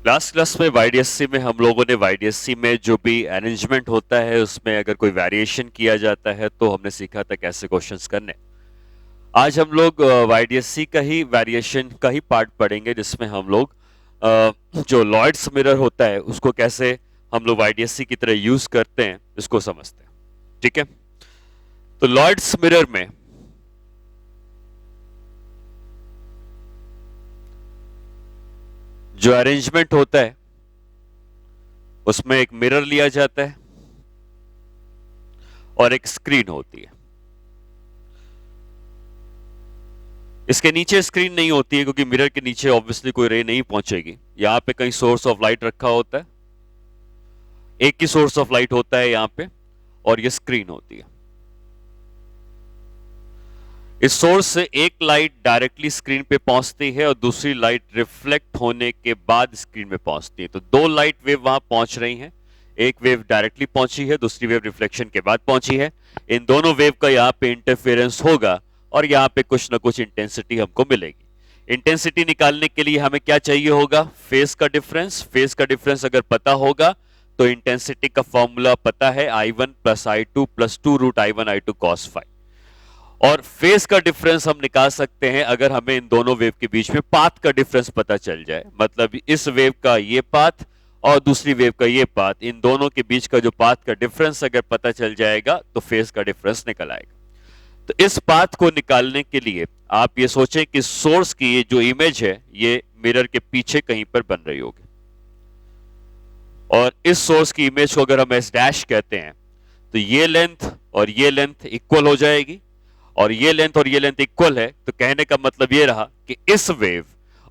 Last class में YDSC में हम लोगों ने वाईडीएससी में जो भी अरेंजमेंट होता है उसमें अगर कोई वेरिएशन किया जाता है तो हमने सीखा था कैसे क्वेश्चंस करने। आज हम लोग वाईडीएससी का ही वेरिएशन का ही पार्ट पढ़ेंगे जिसमें हम लोग जो लॉयड्स मिरर होता है उसको कैसे हम लोग वाईडीएससी की तरह यूज करते हैं इसको समझते हैं। ठीक है, तो लॉयड्स मिरर में जो अरेंजमेंट होता है उसमें एक मिरर लिया जाता है और एक स्क्रीन होती है। इसके नीचे स्क्रीन नहीं होती है क्योंकि मिरर के नीचे ऑब्वियसली कोई रे नहीं पहुंचेगी। यहां पे कहीं सोर्स ऑफ लाइट रखा होता है, एक ही सोर्स ऑफ लाइट होता है यहां पे, और ये स्क्रीन होती है। इस सोर्स से एक लाइट डायरेक्टली स्क्रीन पे पहुंचती है और दूसरी लाइट रिफ्लेक्ट होने के बाद स्क्रीन में पहुंचती है। तो दो लाइट वेव वहां पहुंच रही हैं, एक वेव डायरेक्टली पहुंची है, दूसरी वेव रिफ्लेक्शन के बाद पहुंची है। इन दोनों वेव का यहाँ पे इंटरफेरेंस होगा और यहाँ पे कुछ ना कुछ इंटेंसिटी हमको मिलेगी। इंटेंसिटी निकालने के लिए हमें क्या चाहिए होगा? फेज का डिफरेंस। फेज का डिफरेंस अगर पता होगा तो इंटेंसिटी का फॉर्मूला पता है, I1 plus I2 plus 2 root I1 I2 cos phi. और फेज का डिफरेंस हम निकाल सकते हैं अगर हमें इन दोनों वेव के बीच में पाथ का डिफरेंस पता चल जाए। मतलब इस वेव का ये पाथ और दूसरी वेव का ये पाथ, इन दोनों के बीच का जो पाथ का डिफरेंस अगर पता चल जाएगा तो फेज का डिफरेंस निकल आएगा। तो इस पाथ को निकालने के लिए आप ये सोचें कि सोर्स की ये जो इमेज है ये मिरर के पीछे कहीं पर बन रही होगी, और इस सोर्स की इमेज को अगर हम एस डैश कहते हैं तो ये लेंथ और ये लेंथ इक्वल हो जाएगी, और ये लेंथ और ये लेंथ इक्वल है। तो कहने का मतलब ये रहा कि इस वेव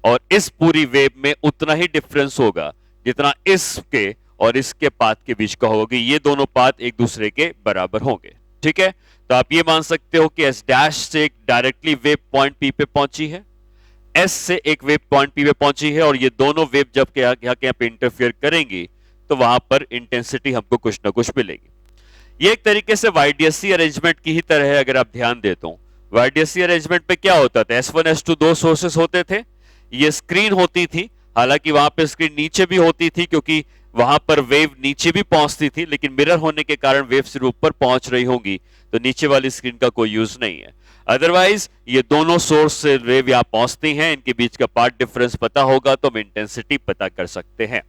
और इस पूरी वेव में उतना ही डिफरेंस होगा जितना इसके और इसके पाथ के बीच का होगा। ये दोनों पाथ एक दूसरे के बराबर होंगे। ठीक है, तो आप ये मान सकते हो कि एस डैश से एक डायरेक्टली वेव पॉइंट पी पे पहुंची है, एस से एक वेव पॉइंट पी पे पहुंची है, और ये दोनों वेव जब यहाँ पे इंटरफेयर करेंगी तो वहां पर इंटेंसिटी हमको कुछ ना कुछ मिलेगी। ये एक तरीके से वाईडीएससी अरेंजमेंट की ही तरह है। अगर आप ध्यान देते हो वाईडीएससी अरेंजमेंट पे क्या होता था, S1 S2 दो सोर्सेस होते थे, ये स्क्रीन होती थी। हालांकि वहां पे स्क्रीन नीचे भी होती थी क्योंकि वहां पर वेव नीचे भी पहुंचती थी, लेकिन मिरर होने के कारण वेव सिर्फ ऊपर पहुंच रही होंगी तो नीचे वाली स्क्रीन का कोई यूज नहीं है। अदरवाइज ये दोनों सोर्स से वेव यहां पहुंचती हैं, इनके बीच का पाथ डिफरेंस पता होगा तो हम इंटेंसिटी पता कर सकते हैं।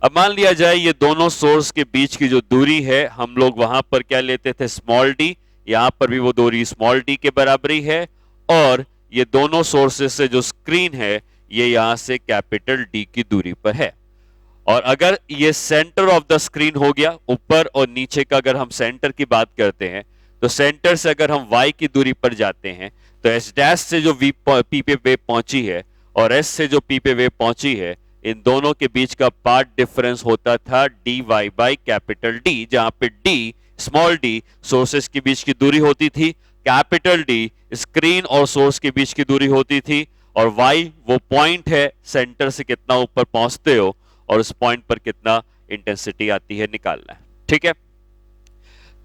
अब मान लिया जाए ये दोनों सोर्स के बीच की जो दूरी है हम लोग वहां पर क्या लेते थे, स्मॉल डी। यहां पर भी वो दूरी स्मॉल डी के बराबरी है, और ये दोनों सोर्सेस से जो स्क्रीन है ये यहां से कैपिटल डी की दूरी पर है। और अगर ये सेंटर ऑफ द स्क्रीन हो गया, ऊपर और नीचे का अगर हम सेंटर की बात करते हैं तो सेंटर से अगर हम y की दूरी पर जाते हैं तो एस डैश से जो पी पे वेव पहुंची है और एस से जो पी पे वेव पहुंची है, इन दोनों के बीच का पाथ डिफरेंस होता था dy बाई कैपिटल डी, जहां पे d स्मॉल d सोर्सेस के बीच की दूरी होती थी, कैपिटल D स्क्रीन और सोर्स के बीच की दूरी होती थी, और y वो पॉइंट है सेंटर से कितना ऊपर पहुंचते हो और उस पॉइंट पर कितना इंटेंसिटी आती है निकालना है। ठीक है,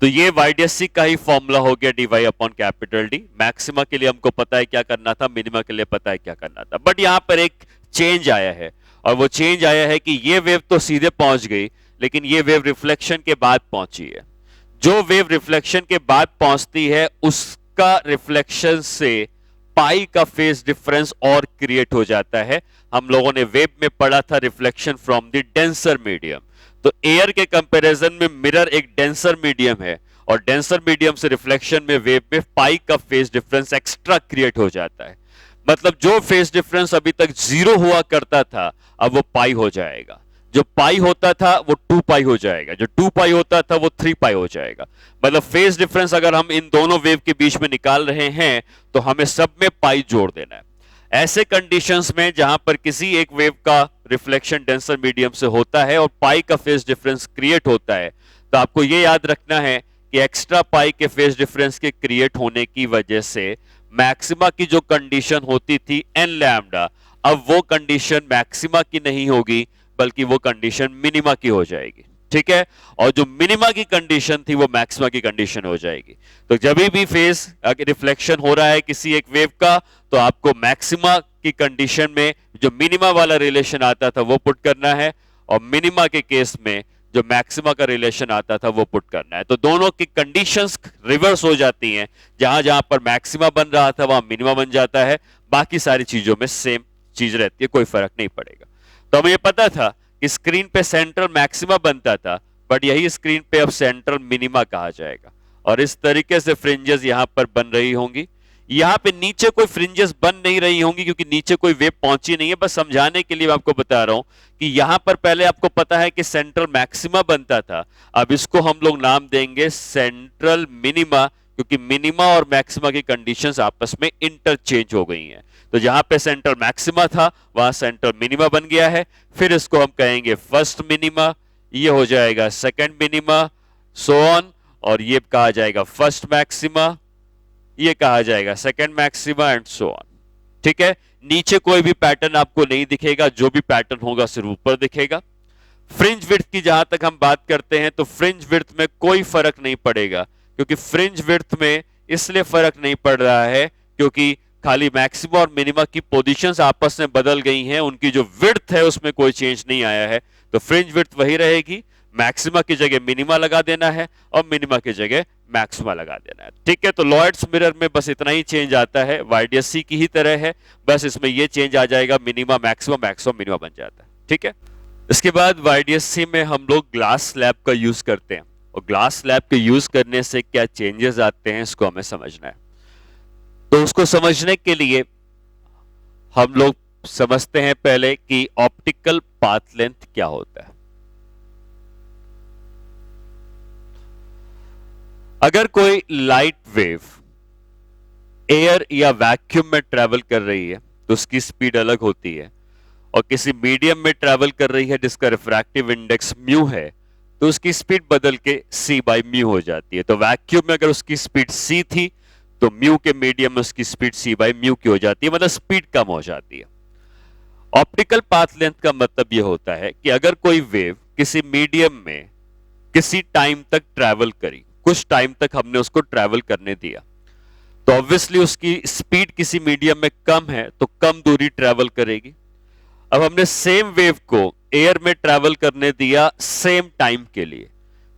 तो ये वाईडीएससी का ही फॉर्मूला हो गया dy upon capital D। Maxima के लिए हमको पता है क्या करना था, मिनिमा के लिए पता है क्या करना था, बट यहां पर एक चेंज आया है, और वो चेंज आया है कि ये वेव तो सीधे पहुंच गई, लेकिन ये वेव रिफ्लेक्शन के बाद पहुंची है। जो वेव रिफ्लेक्शन के बाद पहुंचती है उसका रिफ्लेक्शन से पाई का फेज डिफरेंस और क्रिएट हो जाता है। हम लोगों ने वेव में पढ़ा था reflection from the denser medium, तो एयर के कंपैरिजन में मिरर एक डेंसर मीडियम है, और डेंसर मीडियम से रिफ्लेक्शन में वेव में पाई का फेज डिफरेंस एक्स्ट्रा क्रिएट हो जाता है। मतलब जो फेज डिफरेंस अभी तक 0 हुआ करता था अब वो पाई हो जाएगा, जो पाई होता था वो 2 पाई हो जाएगा, जो 2 पाई होता था वो 3 पाई हो जाएगा। मतलब फेज डिफरेंस अगर हम इन दोनों वेव के बीच में निकाल रहे हैं तो हमें सब में पाई जोड़ देना है। ऐसे कंडीशंस में जहां पर किसी एक वेव का रिफ्लेक्शन डेंसर मीडियम से होता है और पाई का फेज डिफरेंस क्रिएट होता है, तो आपको यह याद रखना है कि एक्स्ट्रा पाई के फेज डिफरेंस के क्रिएट होने की वजह से मैक्सिमा की जो कंडीशन होती थी एन लैम्डा, अब वो कंडीशन मैक्सिमा की नहीं होगी बल्कि वो कंडीशन मिनिमा की हो जाएगी। ठीक है, और जो मिनिमा की कंडीशन थी वो मैक्सिमा की कंडीशन हो जाएगी। तो जब भी फेज रिफ्लेक्शन हो रहा है किसी एक वेव का तो आपको मैक्सिमा की कंडीशन में जो मिनिमा वाला रिलेशन आता था वो पुट करना है, और मिनिमा के केस में जो मैक्सिमा का रिलेशन आता था वो पुट करना है। तो दोनों की कंडीशंस रिवर्स हो जाती हैं, जहां जहां पर मैक्सिमा बन रहा था वहां मिनिमा बन जाता है, बाकी सारी चीजों में सेम चीज रहती है, कोई फर्क नहीं पड़ेगा। तो हमें ये पता था कि स्क्रीन पे सेंट्रल मैक्सिमा बनता था, बट यही स्क्रीन पे अब सेंट्रल मिनिमा कहा जाएगा, और इस तरीके से फ्रिंजेस यहां पर बन रही होंगी। यहां पे नीचे कोई फ्रिंजेस बन नहीं रही होंगी क्योंकि नीचे कोई वेव पहुंची नहीं है। बस समझाने के लिए मैं आपको बता रहा हूं कि यहां पर पहले आपको पता है कि सेंट्रल मैक्सिमा बनता था, अब इसको हम लोग नाम देंगे सेंट्रल मिनिमा, क्योंकि मिनिमा और मैक्सिमा की कंडीशंस आपस में इंटरचेंज हो गई हैं। तो जहां पे सेंट्रल मैक्सिमा था वहां सेंट्रल मिनिमा बन गया है। फिर इसको हम कहेंगे फर्स्ट मिनिमा, ये हो जाएगा सेकंड मिनिमा, सो ऑन, और ये कहा जाएगा फर्स्ट मैक्सिमा, ये कहा जाएगा second maxima, and so on. ठीक है, नीचे कोई भी पैटर्न आपको नहीं दिखेगा, जो भी पैटर्न होगा सिर्फ ऊपर दिखेगा। फ्रिंज विड्थ की जहां तक हम बात करते हैं तो फ्रिंज विड्थ में कोई फर्क नहीं पड़ेगा, क्योंकि फ्रिंज विड्थ में इसलिए फर्क नहीं पड़ रहा है क्योंकि खाली मैक्सिमा और मिनिमा की पोजीशंस आपस में बदल गई हैं, उनकी जो विड्थ है उसमें कोई चेंज नहीं आया है। तो फ्रिंज विड्थ वही रहेगी, मैक्सिमा की जगह मिनिमा लगा देना है और मिनिमा की जगह मैक्सिमा लगा देना है। ठीक है, तो लॉयड्स मिरर में बस इतना ही चेंज आता है, वाईडीएससी की ही तरह है, बस इसमें ये चेंज आ जाएगा, मिनिमा मैक्सिमा, मैक्सिमा मिनिमा बन जाता है। ठीक है, इसके बाद वाईडीएससी में हम लोग ग्लास स्लैब का यूज करते हैं, और ग्लास स्लैब के यूज करने से क्या चेंजेस आते हैं इसको हमें समझना है। तो उसको समझने के लिए हम लोग समझते हैं पहले कि ऑप्टिकल पाथ लेंथ क्या होता है। अगर कोई लाइट वेव एयर या वैक्यूम में ट्रेवल कर रही है तो उसकी स्पीड अलग होती है, और किसी मीडियम में ट्रेवल कर रही है जिसका रिफ्रैक्टिव इंडेक्स म्यू है तो उसकी स्पीड बदल के c बाई म्यू हो जाती है। तो वैक्यूम में अगर उसकी स्पीड c थी तो म्यू के मीडियम में उसकी स्पीड c बाई म्यू की हो जाती है, मतलब स्पीड कम हो जाती है। ऑप्टिकल पाथ लेंथ का मतलब यह होता है कि अगर कोई वेव किसी मीडियम में किसी टाइम तक ट्रेवल करी, कुछ टाइम तक हमने उसको ट्रेवल करने दिया, तो ऑब्वियसली उसकी स्पीड किसी मीडियम में कम है तो कम दूरी ट्रेवल करेगी। अब हमने सेम वेव को एयर में ट्रेवल करने दिया सेम टाइम के लिए,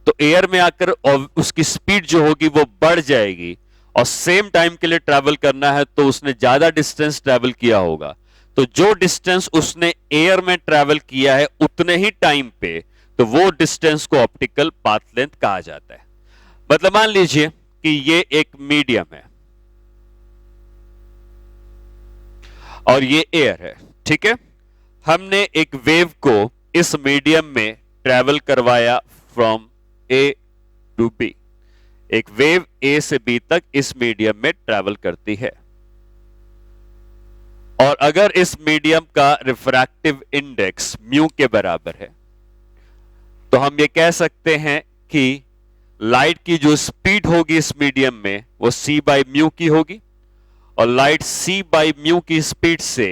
तो एयर में आकर उसकी स्पीड जो होगी वो बढ़ जाएगी, और सेम टाइम के लिए ट्रेवल करना है तो उसने ज्यादा डिस्टेंस ट्रेवल किया होगा, तो जो डिस्टेंस उसने एयर में ट्रेवल किया है उतने ही टाइम पे, तो वो डिस्टेंस को ऑप्टिकल पाथ लेंथ कहा जाता है। मतलब मान लीजिए कि ये एक मीडियम है और ये एयर है, ठीक है, हमने एक वेव को इस मीडियम में ट्रेवल करवाया फ्रॉम ए टू बी। एक वेव ए से बी तक इस मीडियम में ट्रेवल करती है, और अगर इस मीडियम का रिफ्रैक्टिव इंडेक्स म्यू के बराबर है तो हम ये कह सकते हैं कि लाइट की जो स्पीड होगी इस मीडियम में वो c बाई म्यू की होगी, और लाइट c बाई म्यू की स्पीड से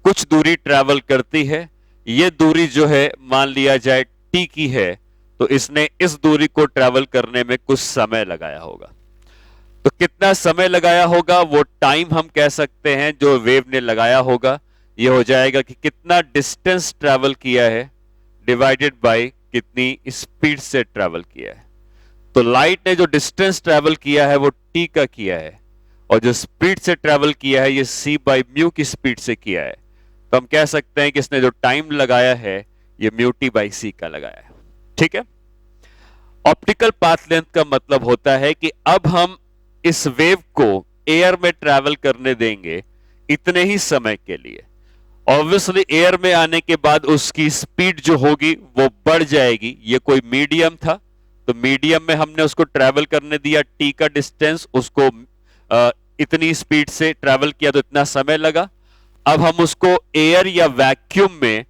कुछ दूरी ट्रेवल करती है। ये दूरी जो है मान लिया जाए t की है, तो इसने इस दूरी को ट्रेवल करने में कुछ समय लगाया होगा। तो कितना समय लगाया होगा वो टाइम हम कह सकते हैं जो वेव ने लगाया होगा, ये हो जाएगा कि कितना डिस्टेंस ट्रेवल किया है डिवाइडेड बाय कितनी स्पीड से ट्रेवल किया है। तो लाइट ने जो डिस्टेंस ट्रेवल किया है वो t का किया है, और जो स्पीड से ट्रेवल किया है ये c बाई म्यू की स्पीड से किया है। तो हम कह सकते हैं कि इसने जो टाइम लगाया है ये म्यू t बाई c का लगाया है। ठीक है, ऑप्टिकल पाथ लेंथ का मतलब होता है कि अब हम इस वेव को एयर में ट्रेवल करने देंगे इतने ही समय के लिए। ऑब्वियसली एयर में आने के बाद उसकी स्पीड जो होगी वो बढ़ जाएगी। ये कोई मीडियम था, तो मीडियम में हमने उसको ट्रेवल करने दिया t का डिस्टेंस, उसको इतनी स्पीड से ट्रेवल किया तो इतना समय लगा। अब हम उसको एयर या वैक्यूम में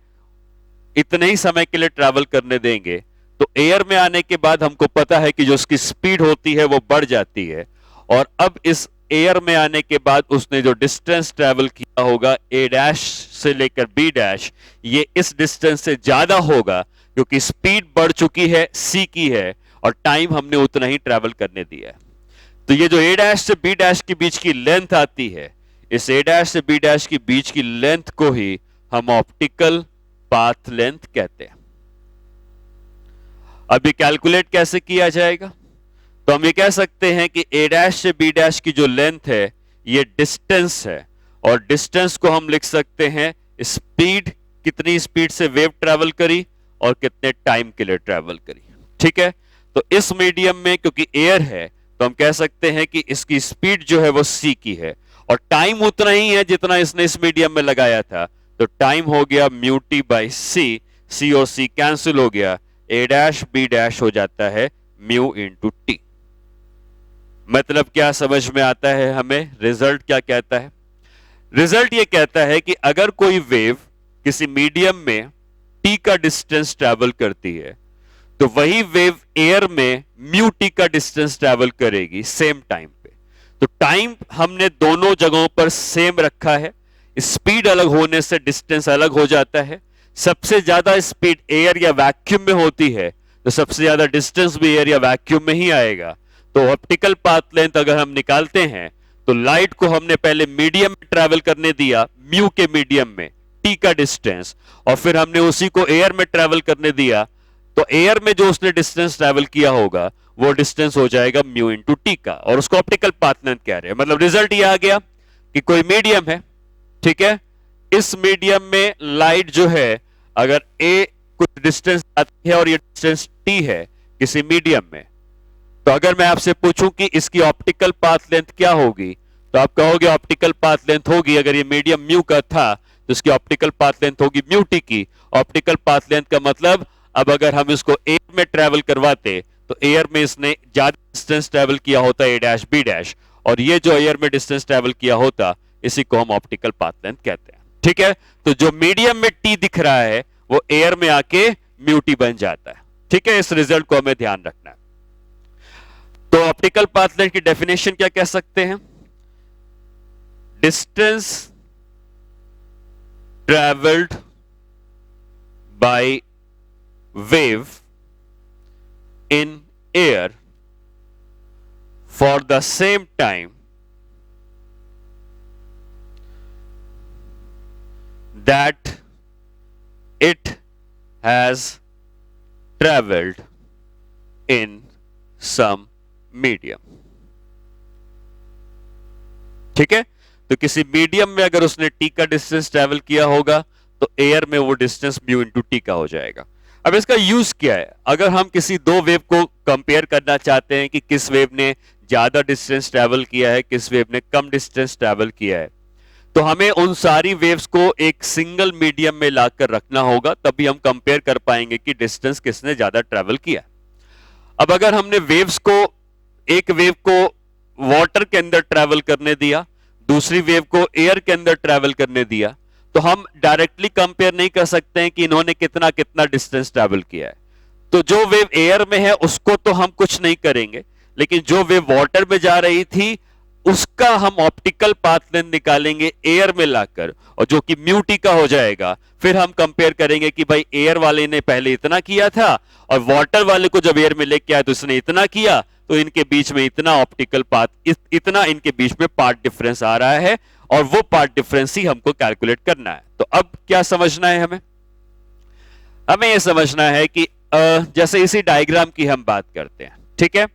इतने ही समय के लिए ट्रेवल करने देंगे, तो एयर में आने के बाद हमको पता है कि जो उसकी स्पीड होती है वो बढ़ जाती है, और अब इस एयर में आने के बाद उसने जो डिस्टेंस ट्रेवल किया होगा a डैश से लेकर b डैश, ये इस डिस्टेंस से ज्यादा होगा क्योंकि स्पीड बढ़ चुकी है, c की है, और टाइम हमने उतना ही ट्रेवल करने दिया है। तो ये जो a डैश से b डैश के बीच की लेंथ आती है, इस ए डैश से बी डैश के बीच की लेंथ को ही हम ऑप्टिकल पाथ लेंथ कहते हैं। अभी कैलकुलेट कैसे किया जाएगा? तो हम ये कह सकते हैं कि ए डैश से बी डैश की जो लेंथ है ये डिस्टेंस है, और डिस्टेंस को हम लिख सकते हैं स्पीड, कितनी स्पीड से वेव ट्रेवल करी और कितने टाइम के लिए ट्रेवल करी। ठीक है, तो इस मीडियम में क्योंकि एयर है तो हम कह सकते हैं कि इसकी स्पीड जो है वो c की है, और टाइम उतना ही है जितना इसने इस मीडियम में लगाया था, तो टाइम हो गया म्यू टी बाई सी, सी और सी कैंसिल हो गया, ए डैश बी डैश हो जाता है म्यू इंटू टी। मतलब क्या समझ में आता है हमें? रिजल्ट क्या कहता है? रिजल्ट ये कहता है कि अगर कोई वेव किसी मीडियम में टी का डिस्टेंस ट्रैवल करती है तो वही वेव एयर में म्यू टी का डिस्टेंस ट्रैवल करेगी सेम टाइम पे। तो टाइम हमने दोनों जगहों पर सेम रखा है, स्पीड अलग होने से डिस्टेंस अलग हो जाता है। सबसे ज्यादा स्पीड एयर या वैक्यूम में होती है तो सबसे ज्यादा डिस्टेंस भी एयर या वैक्यूम में ही आएगा। तो ऑप्टिकल पाथ लेंथ अगर हम निकालते हैं तो लाइट को हमने पहले मीडियम में ट्रैवल करने दिया, म्यू के मीडियम में टी का डिस्टेंस, और फिर हमने उसी को एयर में ट्रैवल करने दिया, तो एयर में जो उसने डिस्टेंस ट्रैवल किया होगा वो डिस्टेंस हो जाएगा म्यू इंटू टी का, और उसको ऑप्टिकल पाथ लेंथ कह रहे हैं। मतलब रिजल्ट ये आ गया कि कोई मीडियम है, ठीक है, इस मीडियम में लाइट जो है अगर ए कुछ डिस्टेंस आती है और ये डिस्टेंस टी है किसी मीडियम में, तो अगर मैं आपसे पूछूं कि इसकी ऑप्टिकल पाथ लेंथ क्या होगी तो आप कहोगे ऑप्टिकल पाथ लेंथ होगी, अगर ये मीडियम म्यू का था तो इसकी ऑप्टिकल पाथ लेंथ होगी म्यू टी की। ऑप्टिकल पाथ लेंथ का मतलब अब अगर हम इसको एयर में ट्रेवल करवाते तो एयर में इसने ज्यादा डिस्टेंस ट्रेवल किया होता ए डैश बी डैश, और ये जो एयर में डिस्टेंस ट्रेवल किया होता इसी को हम ऑप्टिकल पाथ लेंथ कहते हैं। ठीक है, तो जो मीडियम में टी दिख रहा है वो एयर में आके म्यू टी बन जाता है। ठीक है, इस रिजल्ट को हमें ध्यान रखना है। तो ऑप्टिकल पाथ लेंथ की डेफिनेशन क्या कह सकते हैं? Distance travelled by wave in air for the same time that it has traveled in some medium। ठीक है, तो किसी मीडियम में अगर उसने टी का डिस्टेंस ट्रेवल किया होगा तो एयर में वो डिस्टेंस म्यू इंटू टी का हो जाएगा। अब इसका यूज क्या है? अगर हम किसी दो वेव को कंपेयर करना चाहते हैं कि किस वेव ने ज्यादा डिस्टेंस ट्रैवल किया है, किस वेव ने कम डिस्टेंस ट्रैवल किया है, तो हमें उन सारी वेव्स को एक सिंगल मीडियम में लाकर रखना होगा, तभी हम कंपेयर कर पाएंगे कि डिस्टेंस किसने ज्यादा ट्रैवल किया। अब अगर हमने वेव्स को, एक वेव को वाटर के अंदर ट्रैवल करने दिया, दूसरी वेव को एयर के अंदर ट्रैवल करने दिया, तो हम डायरेक्टली कंपेयर नहीं कर सकते हैं कि इन्होंने कितना कितना डिस्टेंस ट्रैवल किया है। तो जो वेव एयर में है उसको तो हम कुछ नहीं करेंगे, लेकिन जो वेव वाटर में जा रही थी उसका हम ऑप्टिकल पाथ लेंथ निकालेंगे एयर में लाकर, और जो कि म्यू टी का हो जाएगा। फिर हम कंपेयर करेंगे कि भाई एयर वाले ने पहले इतना किया था और वाटर वाले को जब एयर में लेके आया तो इसने इतना किया, तो इनके बीच में इतना ऑप्टिकल पाथ, इतना इनके बीच में पार्ट डिफरेंस आ रहा है, और वो पार्ट डिफरेंस ही हमको कैलकुलेट करना है। तो अब क्या समझना है हमें? हमें यह समझना है कि जैसे इसी डायग्राम की हम बात करते हैं, ठीक है,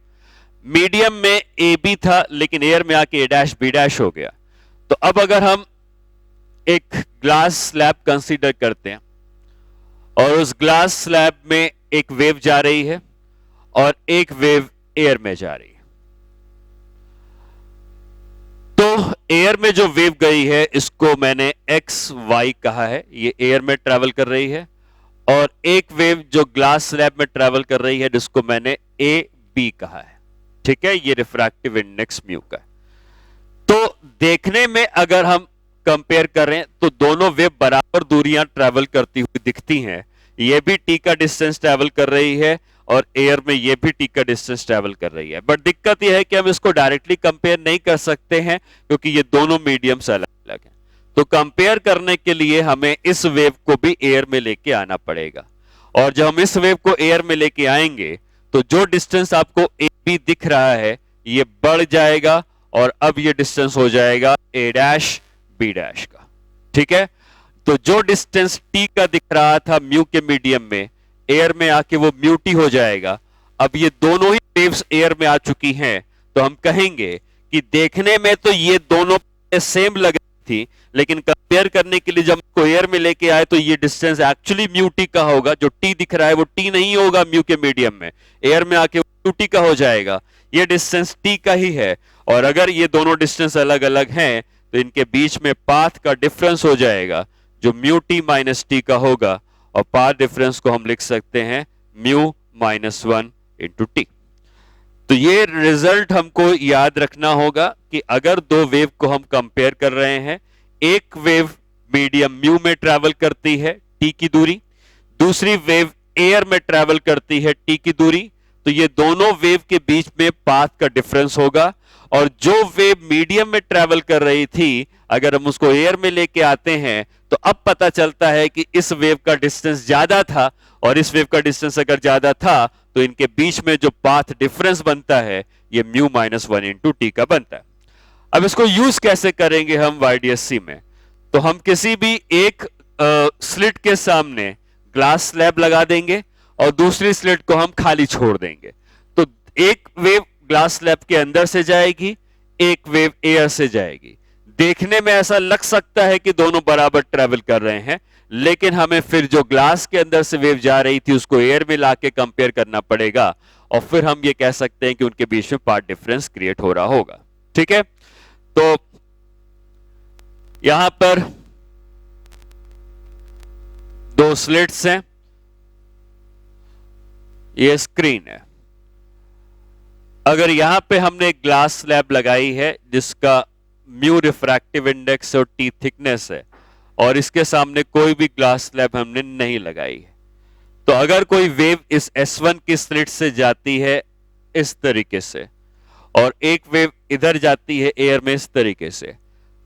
मीडियम में ए बी था लेकिन एयर में आके ए डैश बी डैश हो गया। तो अब अगर हम एक ग्लास स्लैब कंसीडर करते हैं और उस ग्लास स्लैब में एक वेव जा रही है और एक वेव एयर में जा रही है, तो एयर में जो वेव गई है इसको मैंने एक्स वाई कहा है, ये एयर में ट्रैवल कर रही है, और एक वेव जो ग्लास स्लैब में ट्रैवल कर रही है जिसको मैंने ए बी कहा है। ठीक है, ये रिफ्रैक्टिव इंडेक्स म्यू का है। तो देखने में अगर हम कंपेयर करें तो दोनों वेव बराबर दूरियां ट्रैवल करती हुई दिखती हैं। ये भी टी का डिस्टेंस ट्रैवल कर रही है और एयर में ये भी टी का डिस्टेंस ट्रैवल कर रही है, बट दिक्कत यह है कि हम इसको डायरेक्टली कंपेयर नहीं कर सकते हैं क्योंकि ये दोनों मीडियम्स अलग अलग हैं। तो कंपेयर करने के लिए हमें इस वेव को भी एयर में लेके आना पड़ेगा, और जब हम इस वेव को एयर में लेके आएंगे तो जो डिस्टेंस आपको ए बी दिख रहा है ये बढ़ जाएगा और अब ये डिस्टेंस हो जाएगा a डैश b डैश का। ठीक है, तो जो डिस्टेंस t का दिख रहा था म्यू के मीडियम में, एयर में आके वो म्यू टी हो जाएगा। अब ये दोनों ही वेव्स एयर में आ चुकी हैं, तो हम कहेंगे कि देखने में तो ये दोनों सेम लग रही थी, लेकिन कंपेयर करने के लिए जब को एयर में लेके आए तो ये डिस्टेंस एक्चुअली म्यू टी का होगा। जो टी दिख रहा है वो टी नहीं होगा म्यू के मीडियम में, एयर में आके म्यू टी का हो जाएगा। ये डिस्टेंस टी का ही है, और अगर ये दोनों डिस्टेंस अलग अलग हैं तो इनके बीच में पाथ का डिफरेंस हो जाएगा जो म्यू टी माइनस टी का होगा, और पाथ डिफरेंस को हम लिख सकते हैं म्यू माइनस 1 इंटू टी। तो ये रिजल्ट हमको याद रखना होगा कि अगर दो वेव को हम कंपेयर कर रहे हैं, एक वेव मीडियम म्यू में ट्रैवल करती है टी की दूरी, दूसरी वेव एयर में ट्रैवल करती है टी की दूरी, तो ये दोनों वेव के बीच में पाथ का डिफरेंस होगा। और जो वेव मीडियम में ट्रैवल कर रही थी, अगर हम उसको एयर में लेके आते हैं तो अब पता चलता है कि इस वेव का डिस्टेंस ज्यादा था, और इस वेव का डिस्टेंस अगर ज्यादा था तो इनके बीच में जो पाथ डिफरेंस बनता है ये म्यू माइनस 1 इंटू टी का बनता है। अब इसको यूज कैसे करेंगे हम YDSC में? तो हम किसी भी एक स्लिट के सामने ग्लास स्लैब लगा देंगे और दूसरी स्लिट को हम खाली छोड़ देंगे। तो एक वेव ग्लास स्लैब के अंदर से जाएगी, एक वेव एयर से जाएगी। देखने में ऐसा लग सकता है कि दोनों बराबर ट्रेवल कर रहे हैं, लेकिन हमें फिर जो ग्लास के अंदर से वेव जा रही थी उसको एयर में लाके कंपेयर करना पड़ेगा, और फिर हम ये कह सकते हैं कि उनके बीच में पाथ डिफरेंस क्रिएट हो रहा होगा। ठीक है, तो यहां पर दो स्लिट्स हैं, ये स्क्रीन है। अगर यहां पे हमने एक ग्लास स्लैब लगाई है जिसका म्यू रिफ्रैक्टिव इंडेक्स और टी थिकनेस है, और इसके सामने कोई भी ग्लास स्लैब हमने नहीं लगाई है, तो अगर कोई वेव इस S1 की स्लिट से जाती है इस तरीके से, और एक वेव इधर जाती है एयर में इस तरीके से,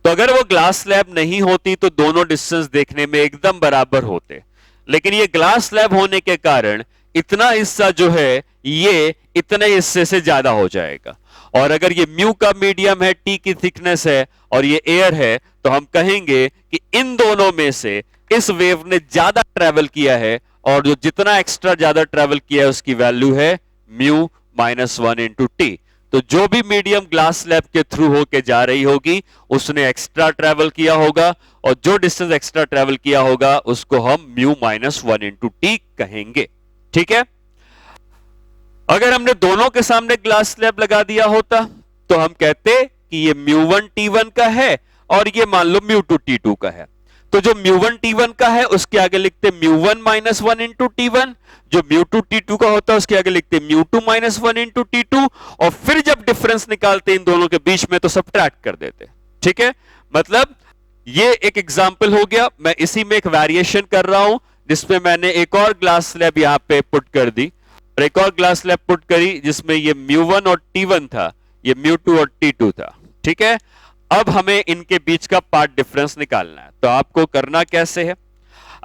तो अगर वो ग्लास स्लैब नहीं होती तो दोनों डिस्टेंस देखने में एकदम बराबर होते। लेकिन ये ग्लास स्लैब होने के कारण इतना हिस्सा जो है ये इतने हिस्से से ज्यादा हो जाएगा, और अगर ये म्यू का मीडियम है, टी की थिकनेस है, और ये एयर है, तो हम कहेंगे कि इन दोनों में से इस वेव ने ज्यादा ट्रेवल किया है, और जो जितना एक्स्ट्रा ज्यादा ट्रेवल किया है उसकी वैल्यू है म्यू माइनस 1 इंटू टी। तो जो भी मीडियम ग्लास स्लैब के थ्रू होके जा रही होगी उसने एक्स्ट्रा ट्रेवल किया होगा, और जो डिस्टेंस एक्स्ट्रा ट्रेवल किया होगा उसको हम म्यू माइनस 1 इंटू टी कहेंगे। ठीक है, अगर हमने दोनों के सामने ग्लास स्लैब लगा दिया होता तो हम कहते कि ये म्यू1 T1 का है और ये मान लो म्यू2 T2 का है। तो जो म्यू1 T1 का है उसके आगे लिखते म्यू1 माइनस 1 इंटू T1, जो म्यू2 T2 का होता है उसके आगे लिखते म्यू2 माइनस 1 इंटू T2, और फिर जब डिफरेंस निकालते इन दोनों के बीच में तो सब्ट्रैक्ट कर देते। ठीक है, मतलब ये एक एग्जाम्पल हो गया। मैं इसी में एक वेरिएशन कर रहा हूं जिसमें मैंने एक और ग्लास स्लैब यहां पे पुट कर दी, और एक और ग्लास स्लैब पुट करी जिसमें ये म्यू1 और T1 था, ये म्यू2 और T2 था। ठीक है, अब हमें इनके बीच का पाथ डिफरेंस निकालना है। तो आपको करना कैसे है,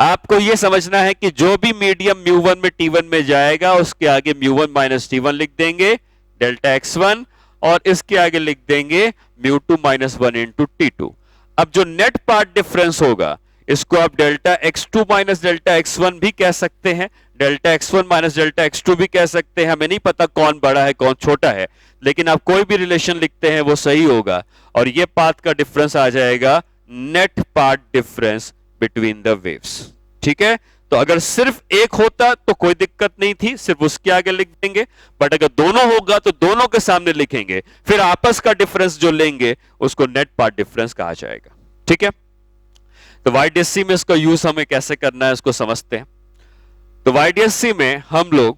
आपको यह समझना है कि जो भी मीडियम म्यू1 में T1 में जाएगा उसके आगे म्यू1 माइनस T1 लिख देंगे डेल्टा x1, और इसके आगे लिख देंगे म्यू2 माइनस 1 इंटू T2। अब जो नेट पाथ डिफरेंस होगा इसको आप delta x2 minus delta x1 भी कह सकते हैं, delta x1 minus delta x2 भी कह सकते हैं। हमें नहीं पता कौन बड़ा है कौन छोटा है, लेकिन आप कोई भी रिलेशन लिखते हैं वो सही होगा, और ये पाथ का डिफरेंस आ जाएगा net path difference between the waves. ठीक है, तो अगर सिर्फ एक होता तो कोई दिक्कत नहीं थी, सिर्फ उसके आगे लिख देंगे, बट अगर दोनों होगा तो दोनों के सामने लिखेंगे, फिर आपस का डिफरेंस जो लेंगे उसको नेट पाथ डिफरेंस कहा जाएगा। ठीक है, तो YDSC में इसका यूज हमें कैसे करना है इसको समझते हैं। तो YDSC में हम लोग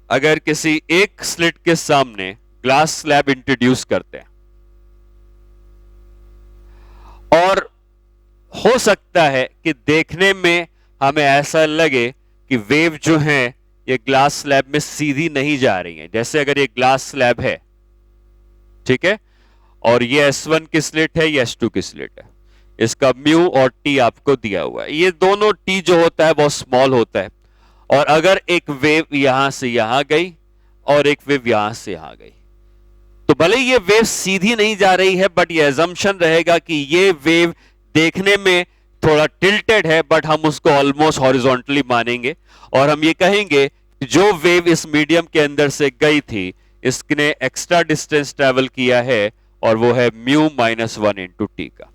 अगर किसी एक स्लिट के सामने ग्लास स्लैब इंट्रोड्यूस करते हैं, और हो सकता है कि देखने में हमें ऐसा लगे कि वेव जो है ये ग्लास स्लैब में सीधी नहीं जा रही है। जैसे अगर ये ग्लास स्लैब है, ठीक है, और ये S1 की स्लिट है, ये S2 की स्लिट है, इसका म्यू और टी आपको दिया हुआ है। ये दोनों टी जो होता है बहुत स्मॉल होता है, और अगर एक वेव यहां से यहां गई और एक वेव यहां से यहां गई, तो भले ये वेव सीधी नहीं जा रही है, बट ये एजम्पशन रहेगा कि ये वेव देखने में थोड़ा टिल्टेड है, बट हम उसको ऑलमोस्ट हॉरिजॉन्टली मानेंगे और हम ये कहेंगे कि जो वेव इस मीडियम के अंदर से गई थी, इसने एक्स्ट्रा डिस्टेंस ट्रेवल किया है और वो है म्यू माइनस 1 इंटू टी का।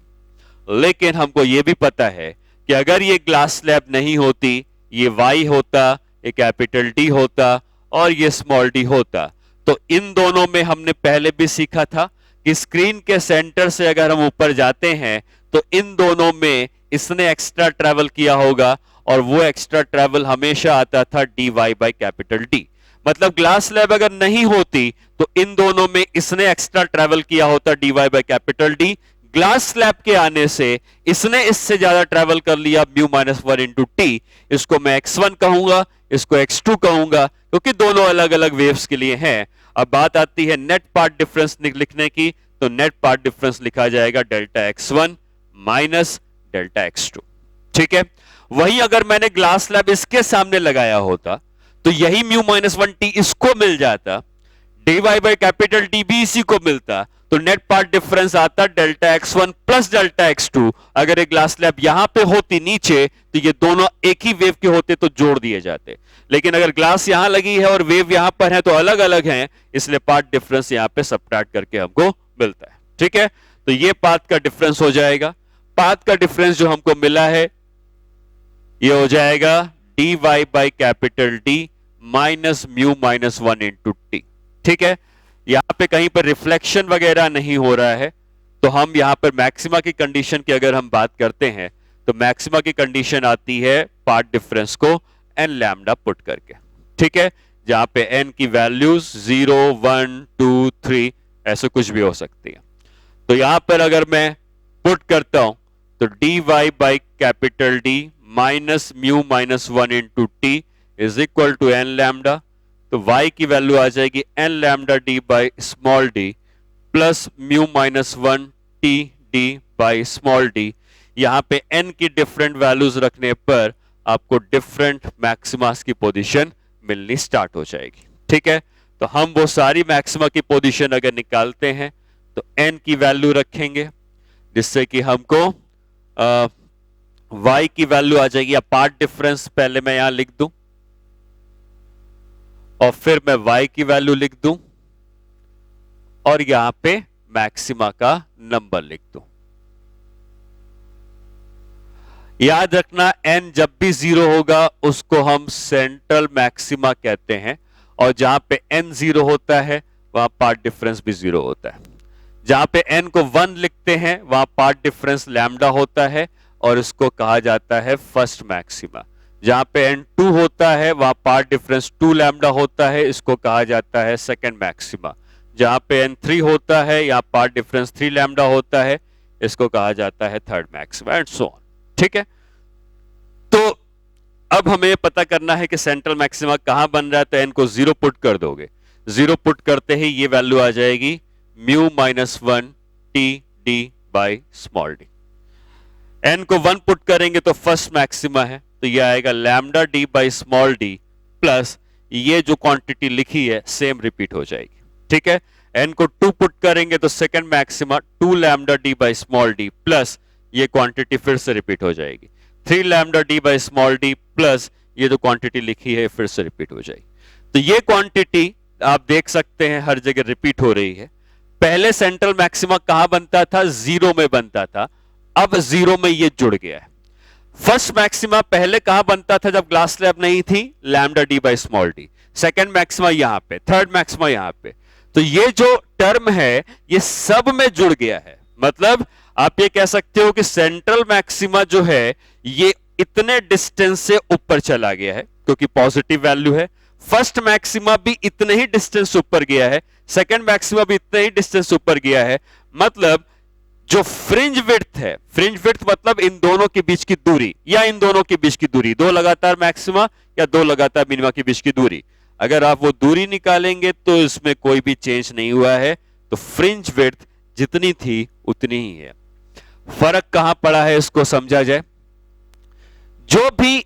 लेकिन हमको ये भी पता है कि अगर ये ग्लास स्लैब नहीं होती, ये y होता, ये कैपिटल D होता और ये स्मॉल d होता, तो इन दोनों में हमने पहले भी सीखा था कि स्क्रीन के सेंटर से अगर हम ऊपर जाते हैं तो इन दोनों में इसने एक्स्ट्रा ट्रेवल किया होगा और वो एक्स्ट्रा ट्रेवल हमेशा आता था dy बाई कैपिटल D। मतलब ग्लास स्लैब अगर नहीं होती तो इन दोनों में इसने एक्स्ट्रा ट्रेवल किया होता dy by capital D। Glass slab के आने से इसने इससे ज्यादा ट्रेवल कर लिया म्यू माइनस 1 इंटू टी। इसको मैं x1 कहूंगा, इसको x2 कहूंगा, क्योंकि दोनों अलग अलग वेव्स के लिए हैं। अब बात आती है नेट पार्ट डिफरेंस लिखने की, तो नेट पार्ट डिफरेंस लिखा जाएगा delta x1 minus delta x2। ठीक है, वही अगर मैंने ग्लास स्लैब इसके सामने लगाया होता तो यही म्यू माइनस 1 टी इसको मिल जाता, dy बाई कैपिटल डी भी इसी को मिलता, तो नेट पार्ट डिफरेंस आता delta x1 plus delta x2। अगर एक ग्लास स्लैब यहां पे होती नीचे तो ये दोनों एक ही वेव के होते तो जोड़ दिए जाते, लेकिन अगर ग्लास यहां लगी है और वेव यहां पर है तो अलग अलग हैं, इसलिए पार्ट डिफरेंस यहां पे सबट्रैक्ट करके हमको मिलता है। ठीक है, तो ये पाथ का डिफरेंस हो जाएगा। पाथ का डिफरेंस जो हमको मिला है ये हो जाएगा dy by capital D minus mu minus 1 into T. ठीक है, यहां पे कहीं पर रिफ्लेक्शन वगैरह नहीं हो रहा है, तो हम यहां पर मैक्सिमा की कंडीशन की अगर हम बात करते हैं तो मैक्सिमा की कंडीशन आती है पार्ट डिफरेंस को n लैम्डा पुट करके। ठीक है, जहां पे n की वैल्यूज 0 1 2 3 ऐसे कुछ भी हो सकती है। तो यहां पर अगर मैं पुट करता हूं तो dy by capital D minus mu minus 1 into t is equal to n lambda. तो y की वैल्यू आ जाएगी n lambda d by small d plus mu minus 1 t d by small d। यहां पे n की different values रखने पर आपको डिफरेंट मैक्सिमास की पोजीशन मिलनी स्टार्ट हो जाएगी। ठीक है, तो हम वो सारी मैक्सिमा की पोजीशन अगर निकालते हैं तो n की वैल्यू रखेंगे, जिससे कि हमको y की वैल्यू आ जाएगी, या पार्ट डिफरेंस पहले मैं यहां लिख दूं और फिर मैं y की वैल्यू लिख दूं और यहां पे मैक्सिमा का नंबर लिख दूं। याद रखना n जब भी 0 होगा उसको हम सेंट्रल मैक्सिमा कहते हैं, और जहां पे n 0 होता है वहां पार्ट डिफरेंस भी 0 होता है। जहां पे n को 1 लिखते हैं वहां पार्ट डिफरेंस लैम्डा होता है और इसको कहा जाता है फर्स्ट मैक्सिमा। जहां पे n 2 होता है वहां पार्ट डिफरेंस 2 लैम्डा होता है, इसको कहा जाता है सेकंड मैक्सिमा। जहां पे n 3 होता है या पार्ट डिफरेंस 3 लैम्डा होता है, इसको कहा जाता है third maxima and so on. ठीक है, तो अब हमें पता करना है कि सेंट्रल मैक्सिमा कहां बन रहा है, तो n को 0 पुट कर दोगे। 0 पुट करते ही ये वैल्यू आ जाएगी mu minus 1 T D by small D. n को 1 पुट करेंगे तो फर्स्ट मैक्सिमा है, तो ये आएगा lambda D by small D plus ये जो क्वांटिटी लिखी है सेम रिपीट हो जाएगी। ठीक है, n को 2 पुट करेंगे तो second maxima 2 lambda D by small D plus ये क्वांटिटी फिर से रिपीट हो जाएगी। 3 lambda D by small D plus ये जो क्वांटिटी लिखी है फिर से रिपीट हो जाएगी। तो ये क्वांटिटी आप देख सकते हैं हर जगह रिपीट हो रही है। पहले सेंट्रल मैक्सिमा कहां बनता था, 0 में बनता था, अब 0 में ये जुड़ गया है। फर्स्ट मैक्सिमा पहले कहां बनता था जब ग्लास स्लैब नहीं थी, lambda D by small D. Second maxima यहां पे, थर्ड मैक्सिमा यहां पे। तो ये जो टर्म है ये सब में जुड़ गया है। मतलब आप ये कह सकते हो कि सेंट्रल मैक्सिमा जो है ये इतने डिस्टेंस से ऊपर चला गया है क्योंकि पॉजिटिव वैल्यू है। फर्स्ट मैक्सिमा भी इतने ही डिस्टेंस ऊपर गया है, सेकंड मैक्सिमा भी इतने ही डिस्टेंस ऊपर गया है। मतलब जो फ्रिंज विड्थ है, फ्रिंज विड्थ मतलब इन दोनों के बीच की दूरी या इन दोनों के बीच की दूरी, दो लगातार मैक्सिमा या दो लगातार मिनिमा के बीच की दूरी, अगर आप वो दूरी निकालेंगे तो इसमें कोई भी चेंज नहीं हुआ है। तो फ्रिंज विड्थ जितनी थी उतनी ही है। फर्क कहां पड़ा है इसको समझा जाए। जो भी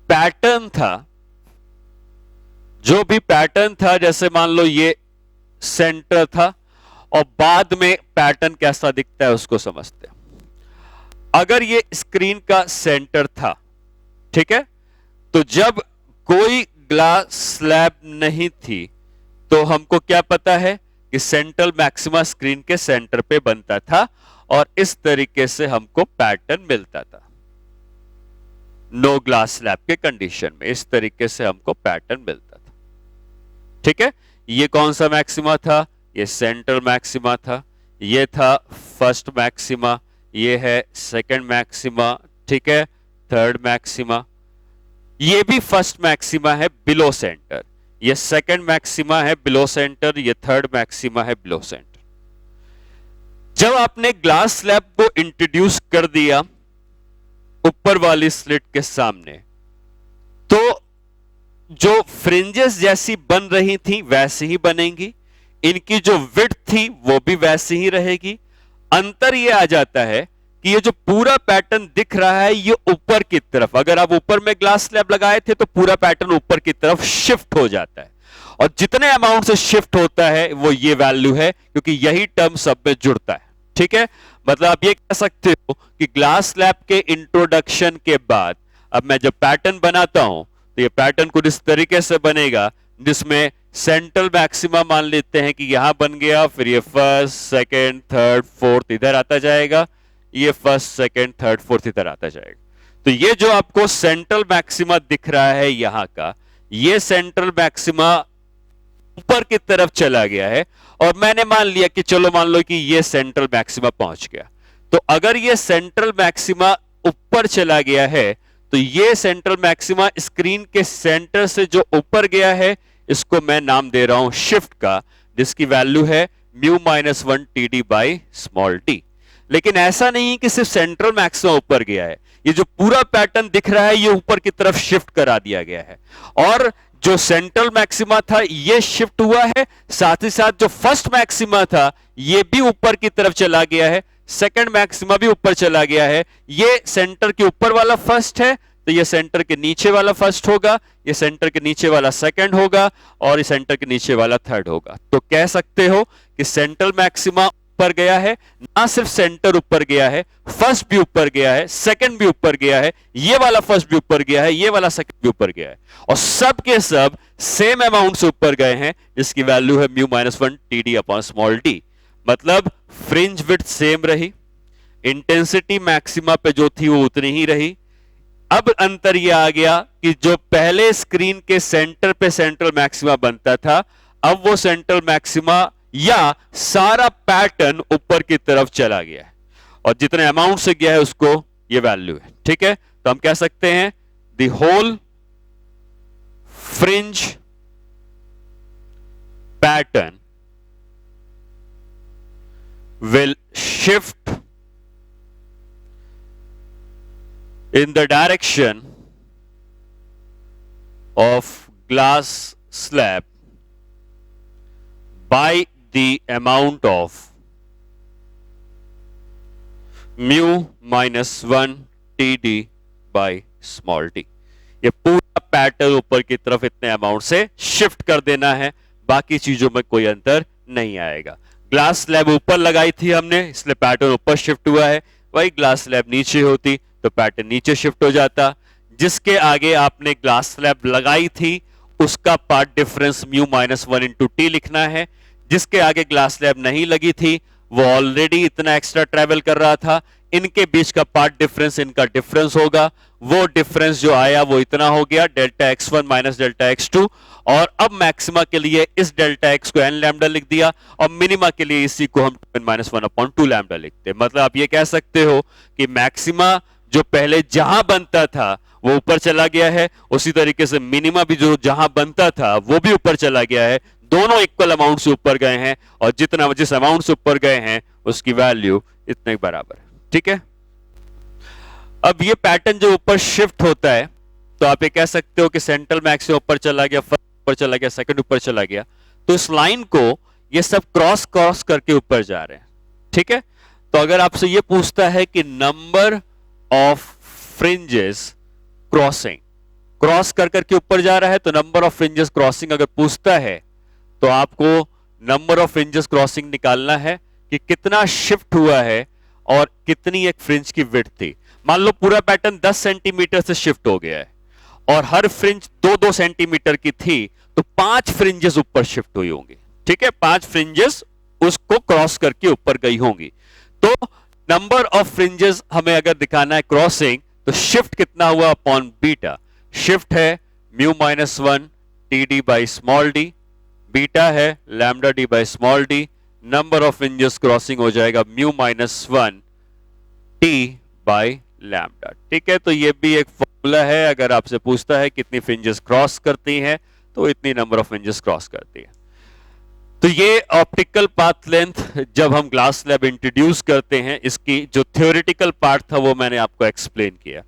पैटर्न था, जैसे मान लो ये सेंटर था और बाद में पैटर्न कैसा दिखता है उसको समझते हैं। अगर ये स्क्रीन का सेंटर था, ठीक है, तो जब कोई ग्लास स्लैब नहीं थी तो हमको क्या पता है कि सेंट्रल मैक्सिमा स्क्रीन के सेंटर पे बनता था और इस तरीके से हमको पैटर्न मिलता था। नो ग्लास स्लैब के कंडीशन में इस तरीके से हमको पैटर्न मिलता था। ठीक है, ये कौन सा मैक्सिमा था? ये सेंट्रल मैक्सिमा था। ये था फर्स्ट मैक्सिमा, ये है सेकंड मैक्सिमा, ठीक है, थर्ड मैक्सिमा। ये भी फर्स्ट मैक्सिमा है बिलो सेंटर, ये सेकंड मैक्सिमा है बिलो सेंटर, ये थर्ड मैक्सिमा है बिलो सेंटर। जब आपने ग्लास स्लैब को इंट्रोड्यूस कर दिया ऊपर वाली स्लिट के सामने, तो जो फ्रिंजेस जैसी बन रही थी वैसी ही बनेंगी, इनकी जो विड्थ थी वो भी वैसी ही रहेगी। अंतर ये आ जाता है कि ये जो पूरा पैटर्न दिख रहा है ये ऊपर की तरफ, अगर आप ऊपर में ग्लास स्लैब लगाए थे तो पूरा पैटर्न ऊपर की तरफ शिफ्ट हो जाता है, और जितने अमाउंट से शिफ्ट होता है वो ये वैल्यू है, क्योंकि यही टर्म सब में जुड़ता है। ठीक है, मतलब आप ये कह सकते हो कि ग्लास स्लैब के इंट्रोडक्शन के बाद अब मैं जब पैटर्न बनाता हूं तो ये पैटर्न कुछ इस तरीके से बनेगा, जिसमें सेंट्रल मैक्सिमा मान लेते हैं कि यहां बन गया, फिर ये फर्स्ट सेकंड थर्ड फोर्थ इधर आता जाएगा, ये फर्स्ट सेकंड थर्ड फोर्थ इधर आता जाएगा। तो ये जो आपको सेंट्रल मैक्सिमा दिख रहा है यहां का, ये सेंट्रल मैक्सिमा ऊपर की तरफ चला गया है, और मैंने मान लिया कि चलो मान लो कि ये सेंट्रल मैक्सिमा पहुंच गया। तो अगर ये सेंट्रल मैक्सिमा ऊपर चला गया है तो ये सेंट्रल मैक्सिमा स्क्रीन के सेंटर से जो ऊपर गया है इसको मैं नाम दे रहा हूं शिफ्ट का, जिसकी वैल्यू है mu minus 1 T by small T. लेकिन ऐसा नहीं कि सिर्फ सेंट्रल मैक्सिमा ऊपर गया है, ये जो पूरा पैटर्न दिख रहा है ये ऊपर की तरफ शिफ्ट करा दिया गया है, और जो सेंट्रल मैक्सिमा था ये शिफ्ट हुआ है, साथ ही साथ जो फर्स्ट मैक्सिमा था ये भी ऊपर की तरफ चला गया है, सेकंड मैक्सिमा भी ऊपर चला गया है। ये सेंटर के ऊपर वाला फर्स्ट है तो ये सेंटर के नीचे वाला फर्स्ट होगा, ये सेंटर के नीचे वाला सेकंड होगा, और ये सेंटर के नीचे वाला थर्ड होगा। तो कह सकते हो कि सेंट्रल मैक्सिमा ऊपर गया है, ना सिर्फ सेंटर ऊपर गया है, फर्स्ट भी ऊपर गया है, सेकंड भी ऊपर गया है, ये वाला फर्स्ट भी ऊपर गया है, ये वाला सेकंड भी ऊपर गया है, और सब के सब सेम अमाउंट से ऊपर गए हैं, जिसकी वैल्यू है mu minus 1 T D upon small D. मतलब फ्रिंज विड्थ सेम रही, इंटेंसिटी मैक्सिमा पे जो थी वो उतनी ही रही। अब अंतर यह आ गया कि जो पहले स्क्रीन के सेंटर पे सेंट्रल मैक्सिमा बनता था, अब वो सेंट्रल मैक्सिमा या सारा पैटर्न ऊपर की तरफ चला गया है, और जितने अमाउंट से गया है उसको ये वैल्यू है। ठीक है, तो हम कह सकते हैं the whole fringe pattern will shift in the direction of glass slab by the amount of mu minus 1 TD by small t। ये पूरा पैटर्न ऊपर की तरफ इतने अमाउंट से शिफ्ट कर देना है, बाकी चीजों में कोई अंतर नहीं आएगा। ग्लास स्लैब ऊपर लगाई थी हमने इसलिए पैटर्न ऊपर शिफ्ट हुआ है, वही ग्लास स्लैब नीचे होती तो पैटर्न नीचे शिफ्ट हो जाता। जिसके आगे आपने ग्लास स्लैब लगाई थी उसका path difference mu minus 1 into T लिखना है, जिसके आगे ग्लास स्लैब नहीं लगी थी वो ऑलरेडी इतना एक्स्ट्रा ट्रेवल कर रहा था, इनके बीच का पार्ट डिफरेंस इनका डिफरेंस होगा, वो डिफरेंस जो आया वो इतना हो गया delta x1 minus delta x2, और अब मैक्सिमा के लिए इस डेल्टा x को n लैम्डा लिख दिया और मिनिमा के लिए इसी को हम n माइनस 1 अपॉन 2 लैम्डा लिखते हैं। मतलब आप ये कह सकते हो कि मैक्सिमा जो पहले जहां बनता था वो ऊपर चला गया है, उसी तरीके से मिनिमा भी जो जहां बनता था वो भी ऊपर चला गया है, दोनों इक्वल अमाउंट से ऊपर गए हैं, और जितना जिस अमाउंट से ऊपर गए हैं उसकी वैल्यू इतने बराबर है। ठीक है, अब ये पैटर्न जो ऊपर शिफ्ट होता है तो आप ये कह सकते हो कि सेंट्रल मैक्स से ऊपर चला गया, फर्स्ट ऊपर चला गया, सेकंड ऊपर चला गया, तो इस लाइन को ये सब क्रॉस क्रॉस करके ऊपर जा रहे हैं। ठीक है, तो अगर आपसे ये पूछता है कि number of fringes crossing, cross कर करके ऊपर जा रहा है, तो नंबर ऑफ फ्रिंजेस क्रॉसिंग अगर पूछता है तो आपको नंबर ऑफ फ्रिंजेस क्रॉसिंग निकालना है कि कितना शिफ्ट हुआ है और कितनी एक फ्रिंज की विड्थ थी। मान लो पूरा पैटर्न 10 सेंटीमीटर से शिफ्ट हो गया है और हर फ्रिंज 2-2 सेंटीमीटर की थी, तो 5 फ्रिंजेस ऊपर शिफ्ट हुई होंगी। ठीक है, 5 फ्रिंजेस उसको क्रॉस करके ऊपर गई होंगी। तो नंबर ऑफ फ्रिंजेस हमें अगर दिखाना है क्रॉसिंग, तो शिफ्ट कितना हुआ अपॉन बीटा। शिफ्ट है mu minus 1 T D by small D, beta है lambda D by small D, number of fringes crossing हो जाएगा mu minus 1 T by lambda. ठीक है, तो ये भी एक फॉर्मूला है, अगर आपसे पूछता है कितनी फ्रिंजेस क्रॉस करती हैं, तो इतनी नंबर ऑफ फ्रिंजेस क्रॉस करती है। तो ये ऑप्टिकल पाथ लेंथ जब हम ग्लास स्लैब इंट्रोड्यूस करते हैं, इसकी जो थ्योरेटिकल पार्ट था वो मैंने आपको एक्सप्लेन किया।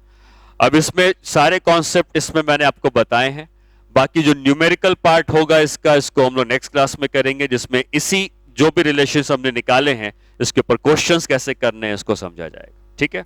अब इसमें सारे कॉन्सेप्ट इसमें मैंने आपको बताए हैं। बाकी जो न्यूमेरिकल पार्ट होगा इसको हम लोग नेक्स्ट क्लास में करेंगे, जिसमें इसी जो भी रिलेशंस हमने निकाले हैं इसके ऊपर क्वेश्चंस कैसे करने हैं इसको समझा जाएगा। ठीक है।